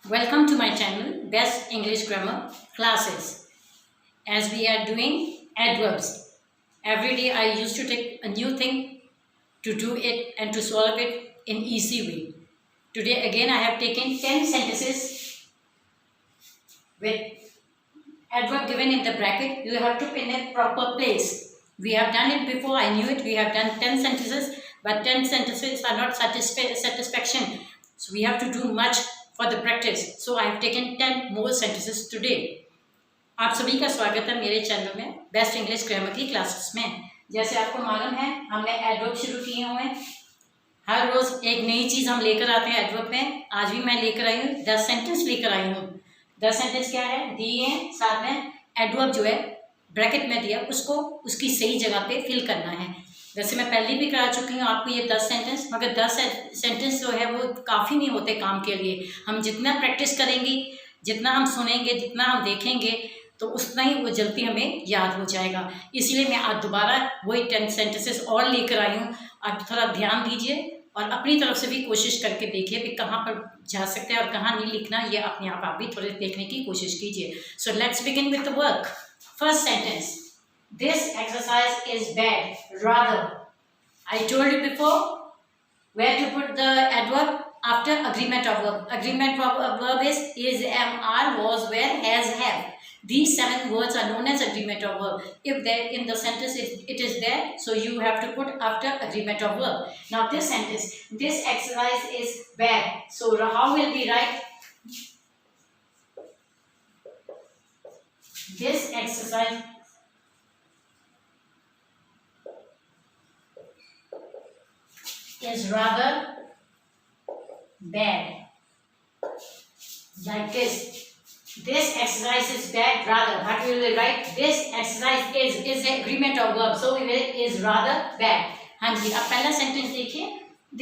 Welcome to my channel, Best English Grammar Classes. As we are doing adverbs, every day I used to take a new thing to do it and to solve it in easy way. Today again I have taken 10 sentences with adverb given in the bracket. You have to put in a proper place. We have done it before, I knew it. We have done 10 sentences, but 10 sentences are not satisfaction. So we have to do much for the practice. So I have taken 10 more sentences today. आप सभी का स्वागत है मेरे channel में best English grammar की classes में। जैसे आपको मालूम है हमने एडवर्ब शुरू किए हुए हैं। हर रोज एक नई चीज हम लेकर आते हैं एडवर्ब में। आज भी मैं लेकर आई हूँ 10 सेंटेंस लेकर आई हूँ। 10 सेंटेंस क्या है दिए हैं, साथ में एडवर्ब जो है ब्रैकेट में दिया उसको उसकी सही जगह पे फिल करना है। वैसे मैं पहले भी करा चुकी हूँ आपको ये 10 सेंटेंस, मगर 10 सेंटेंस जो है वो काफ़ी नहीं होते काम के लिए। हम जितना प्रैक्टिस करेंगे, जितना हम सुनेंगे, जितना हम देखेंगे तो उतना ही वो जल्दी हमें याद हो जाएगा। इसलिए मैं आज दोबारा वही 10 सेंटेंसेस और लेकर आई हूँ। आप थोड़ा ध्यान दीजिए और अपनी तरफ से भी कोशिश करके देखिए कि कहाँ पर जा सकते हैं और कहाँ नहीं लिखना, ये अपने आप भी थोड़े देखने की कोशिश कीजिए। So let's begin with the work. First sentence, this exercise is bad. Rather, I told you before where to put the adverb after agreement of verb. Agreement of verb is, am, are, was, were, has, have. These 7 words are known as agreement of verb. If there in the sentence it is there, so you have to put after agreement of verb. Now this sentence, this exercise is bad. So how will we write? This exercise is rather bad. Like this. This exercise is bad. Rather, what will we write? This exercise is an agreement of verb. So we will is rather bad. हाँ जी, अब पहला sentence देखिए।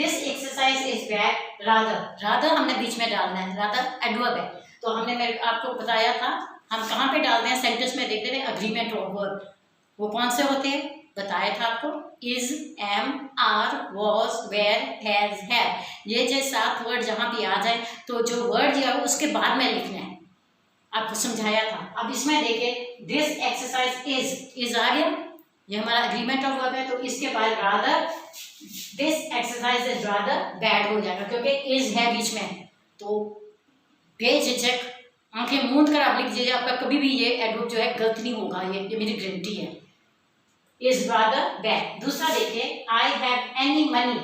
This exercise is bad. Rather, rather हमने बीच में डालना है। rather adverb है, तो हमने मैं आपको बताया था हम कहाँ पे डालते हैं सेंटेंस में। देखते थे agreement of verb वो कौन से होते हैं, बताया था आपको। Is, am, are, was, were, has, have. ये जो 7 वर्ड जहाँ भी आ जाए तो जो वर्ड जो है उसके बाद में लिखना है, आपको समझाया था। अब इसमें देखिए दिस एक्सरसाइज इज आ गया, ये हमारा एग्रीमेंट ऑफ वर्ब है, तो इसके बाद rather this exercise is rather bad हो जाएगा क्योंकि इज है बीच में। तो बेझिझक आंखें मूंद कर आप लिख दीजिए, आपका कभी भी ये एडवर्ब जो है गलत नहीं होगा, ये मेरी गारंटी है। Is rather bad. दूसरा देखिए, I have any money.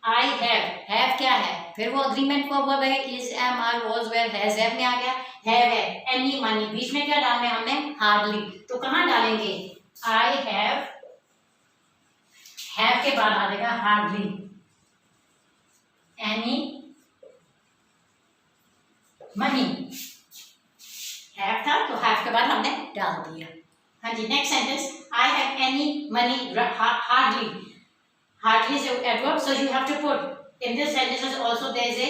I have क्या है, फिर वो अग्रीमेंट का वर्ब है, is, am, are, was, were, has, have में आ गया। हैव है, एनी मनी, बीच में क्या डालना है हमने, हार्डली। तो कहाँ डालेंगे, आई हैव के बाद आ जाएगा हार्डली, एनी मनी। हैव था तो हैव के बाद हमने डाल दिया। हाँ जी, next sentence, I have any money hardly. Hardly is an adverb, so you have to put in this sentence also there is a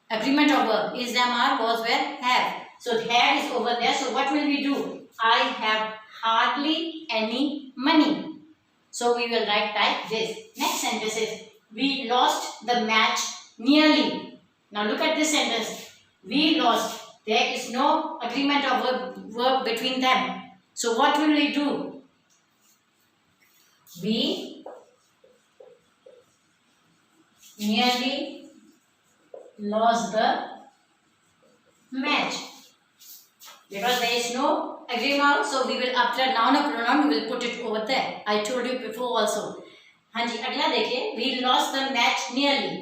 agreement of verb. Is, am, are, was, were, have. So have is over there. So what will we do? I have hardly any money. So we will write like this. Next sentence is, we lost the match nearly. Now look at this sentence. We lost. There is no agreement of verb between them. So what will we do? We nearly lost the match because there is no agreement, so we will after noun or pronoun we will put it over there. I told you before also. हाँ जी, अगला देखिए, we lost the match nearly।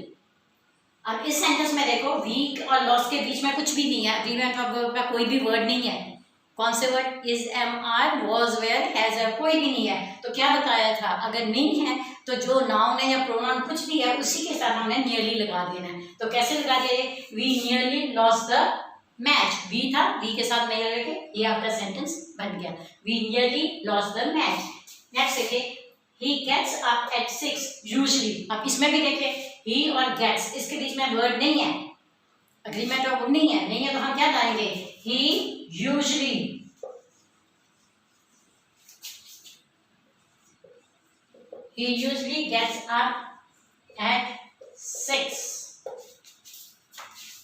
अब इस sentence में देखो we और lost के बीच में कुछ भी नहीं है, agreement और verb का कोई भी वर्ड नहीं है। कौन से word, is, am, are, was, were, has, have, कोई भी नहीं है। तो क्या बताया था, अगर नहीं है तो जो नाउन है या प्रोनाउन कुछ भी है उसी के साथ हमने नियरली लगा देना है। तो कैसे लगा दिए, we nearly lost the match. We था, वी के साथ नहीं लगे, ये आपका सेंटेंस बन गया, we nearly lost the match. Next देखिए, he gets up at 6 usually. अब इसमें भी देखिए ही और गेट्स, इसके बीच में वर्ड नहीं है, अग्रीमेंट ऑफ नहीं है तो हम क्या डालेंगे, ही usually gets up at 6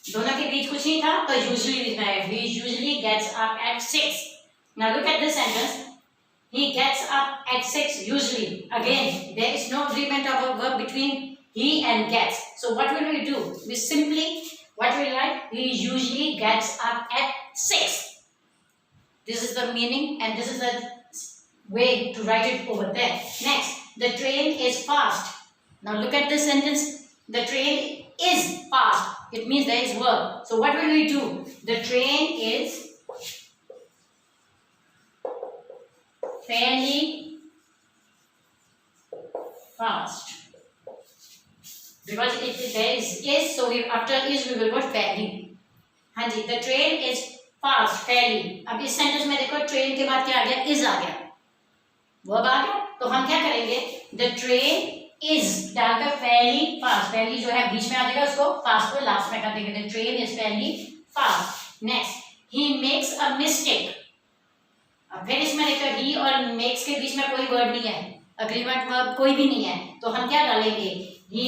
दोनों के बीच कुछ नहीं था तो यूजुअली लिखना है. He usually gets up at 6. Now look at this sentence. He gets up at 6 usually. Again, there is no agreement of a verb between he and gets. So what will we do? We simply, what will we write? He usually gets up at 6. This is the meaning and this is the way to write it over there. Next, the train is fast. Now look at this sentence. The train is fast. It means there is verb. So what will we do? The train is fairly fast. Because there is, so we, after is we will put fairly. हाँ जी, the train is fast, fairly. अब इस sentence में देखो train के बाद क्या आ गया? Is आ गया. वर्ब आ गया. तो हम क्या करेंगे? The train is डालकर fairly fast. fairly जो है बीच में आ जाएगा, उसको fast को लास्ट में कर देंगे. The train is fairly fast. Next, he makes a mistake. अब फिर इसमें देखो he और makes के बीच में कोई वर्ड नहीं है, अग्रीमेंट वर्ब कोई भी नहीं है, तो हम क्या डालेंगे? He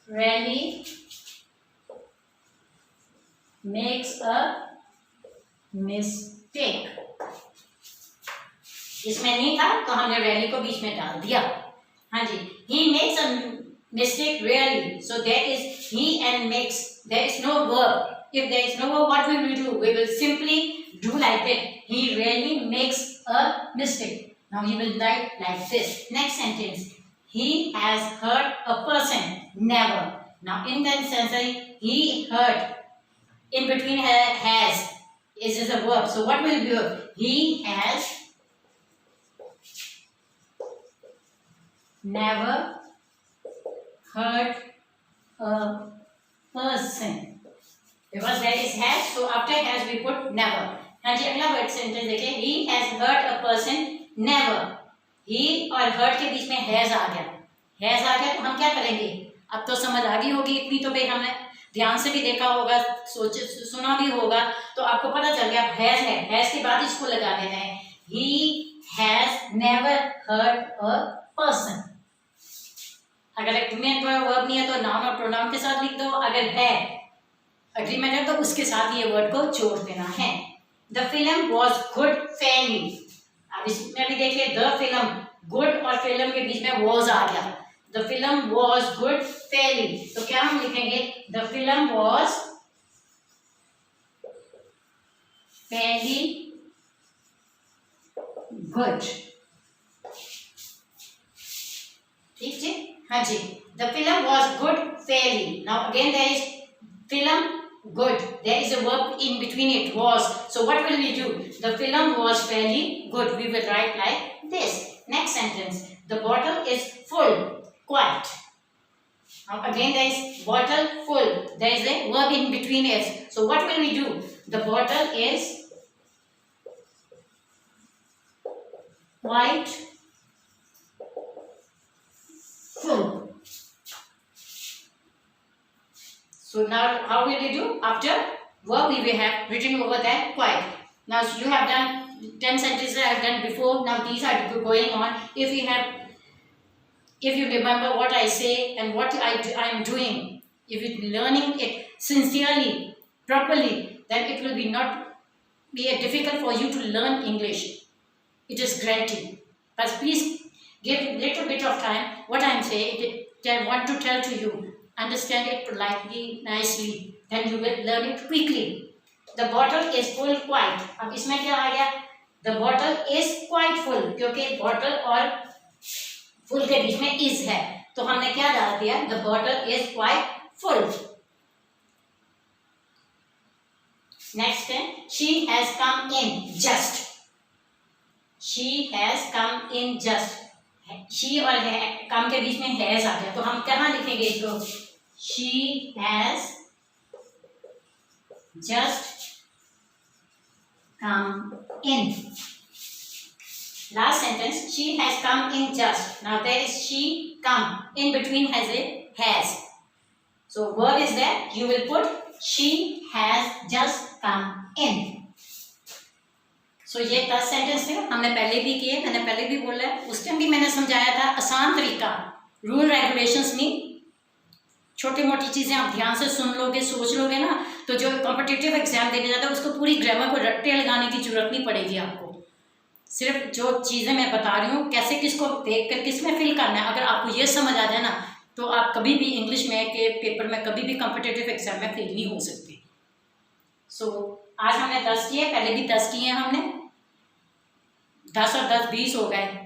rarely makes a mistake. इसमें नहीं था तो हमने rarely को बीच में डाल दिया. हाँ जी, he makes a mistake rarely. So there is he and makes. There is no verb. If there is no verb, what will we do? We will simply do like that. He rarely makes a mistake. Now you will write like this. Next sentence. He has hurt a person. Never. Now in that sentence, he hurt. In between has is a verb. So what will be? He has never hurt a person. Because there is has, so after has we put never. हाँ जी, अगला word sentence देखिए. He has hurt a person. Never. He और hurt के बीच में has आ गया. Has आ गया तो हम क्या करेंगे? अब तो समझ आ गई होगी इतनी, तो भाई हमने ध्यान से भी देखा होगा, सोचे सुना भी होगा, तो आपको पता चल गया has है. has के बाद इसको लगा देना है. He has never hurt a person. अगर एग्रीमेंट वर्ब नहीं है तो नाउन और प्रोनाउन के साथ लिख दो. अगर है एग्रीमेंट है तो उसके साथ ये वर्ड को जोड़ देना है. The film was good fairly. अब इसमें भी देखिए द फिल्म, गुड और फिल्म के बीच में वॉज आ गया. The film was good fairly. तो क्या हम लिखेंगे? The film was fairly good. ठीक है. हाँ जी, the film was good fairly. Now again there is film good. There is a verb in between it, was. So what will we do? The film was fairly good. We will write like this. Next sentence. The bottle is full. Quite. Now again there is bottle full. There is a verb in between it. So what will we do? The bottle is quite full. So now how will we do? After verb we will have written over there quite. Now you have done 10 sentences I have done before. Now these are going on. If you remember what I say and what I am doing, if you learning it sincerely, properly, then it will be not be difficult for you to learn English. It is granted. But please give a little bit of time. What I am saying, I want to tell to you. Understand it politely, nicely, then you will learn it quickly. The bottle is full quite. अब इसमें क्या आ गया? The bottle is quite full, क्योंकि bottle और full के बीच में is है, तो हमने क्या डाल दिया? The bottle is quite full. Next है, she has come in just. She has come in just. she और come के बीच में has आ गया, तो हम कहाँ लिखेंगे इसको? She has just come in. Last sentence, she has come in just. Now there is she come. In between has a has. So verb is there. You will put she has just come in. So ये 10 sentence थे, हमने पहले भी किए, मैंने पहले भी बोला है, उस टाइम भी मैंने समझाया था आसान तरीका, रूल रेगुलेशंस नहीं, छोटी मोटी चीज़ें आप ध्यान से सुन लोगे, सोच लोगे ना, तो जो कॉम्पिटिटिव एग्जाम देने जाता है उसको पूरी ग्रामर को रट्टे लगाने की जरूरत नहीं पड़ेगी आपको। सिर्फ जो चीज़ें मैं बता रही हूँ कैसे किसको देख कर किस में फिल करना है, अगर आपको ये समझ आ जाए ना तो आप कभी भी इंग्लिश में के पेपर में कभी भी कॉम्पिटिटिव एग्जाम में फेल नहीं हो सकते। सो आज हमने 10 किए, पहले भी 10 किए हैं हमने, 10 और 10 20 हो गए।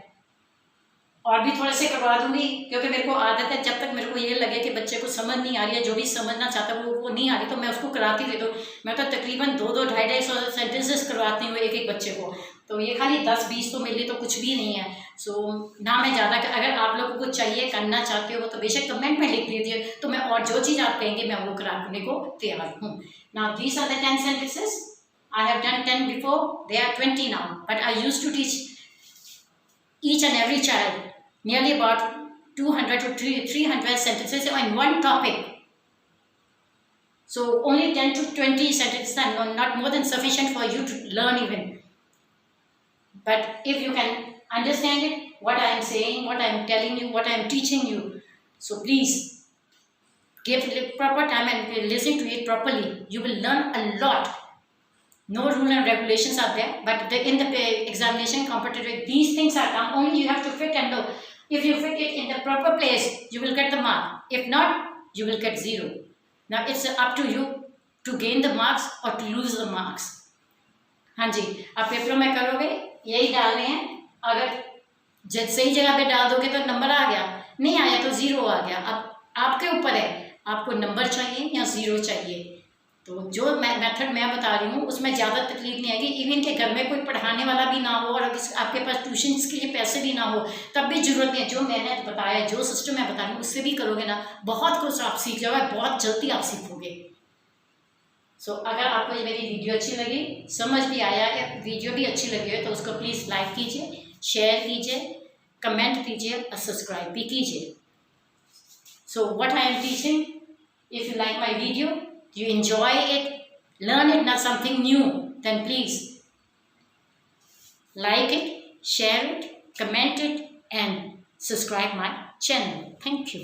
और भी थोड़े से करवा दूंगी क्योंकि मेरे को आदत है, जब तक मेरे को ये लगे कि बच्चे को समझ नहीं आ रही है, जो भी समझना चाहता है वो नहीं आ रही, तो मैं उसको कराती रहती हूँ। मैं तो तकरीबन 2-2, 250 सेंटेंसेस करवाती हूँ एक एक बच्चे को। तो ये खाली 10-20 तो मेरे लिए तो कुछ भी नहीं है। सो ना मैं ज़्यादा, अगर आप लोगों को चाहिए, करना चाहते हो तो बेशक कमेंट में लिख दीजिए, तो मैं और जो चीज़ आप कहेंगे मैं वो कराने को तैयार हूँ। Now these are the 10 sentences. I have done 10 before, they are 20 now, but I used to teach each and every child nearly about 200 to 300 sentences on one topic. So only 10 to 20 sentences are not more than sufficient for you to learn even. But if you can understand it, what I am saying, what I am telling you, what I am teaching you, so please give proper time and listen to it properly. You will learn a lot. No rule and regulations are there, but in the examination competitive, these things are come. Only you have to fit and know. If you fit it in the proper place, you will get the mark. If not, you will get 0. Now it's up to you to gain the marks or to lose the marks. हाँ जी, आप पेपरों में करोगे यही डालने हैं। अगर सही जगह पे डाल दोगे तो नंबर आ गया, नहीं आया तो 0 आ गया। अब आपके ऊपर है, आपको नंबर चाहिए या 0 चाहिए। तो जो मेथड मैं बता रही हूँ उसमें ज़्यादा तकलीफ नहीं आएगी। इवन के घर में कोई पढ़ाने वाला भी ना हो और आपके पास ट्यूशन के लिए पैसे भी ना हो, तब भी जरूरत नहीं है। जो मैंने बताया, जो सिस्टम मैं बता रही हूँ उससे भी करोगे ना, बहुत कुछ आप सीख जाओगे, बहुत जल्दी आप सीखोगे। सो अगर आपको ये मेरी वीडियो अच्छी लगी, समझ भी आया या वीडियो भी अच्छी लगी है, तो उसको प्लीज़ लाइक कीजिए, शेयर कीजिए, कमेंट कीजिए और सब्सक्राइब भी कीजिए। So what I am teaching, if you like my video, you enjoy it, learn it, not something new, then please like it, share it, comment it and subscribe my channel. Thank you.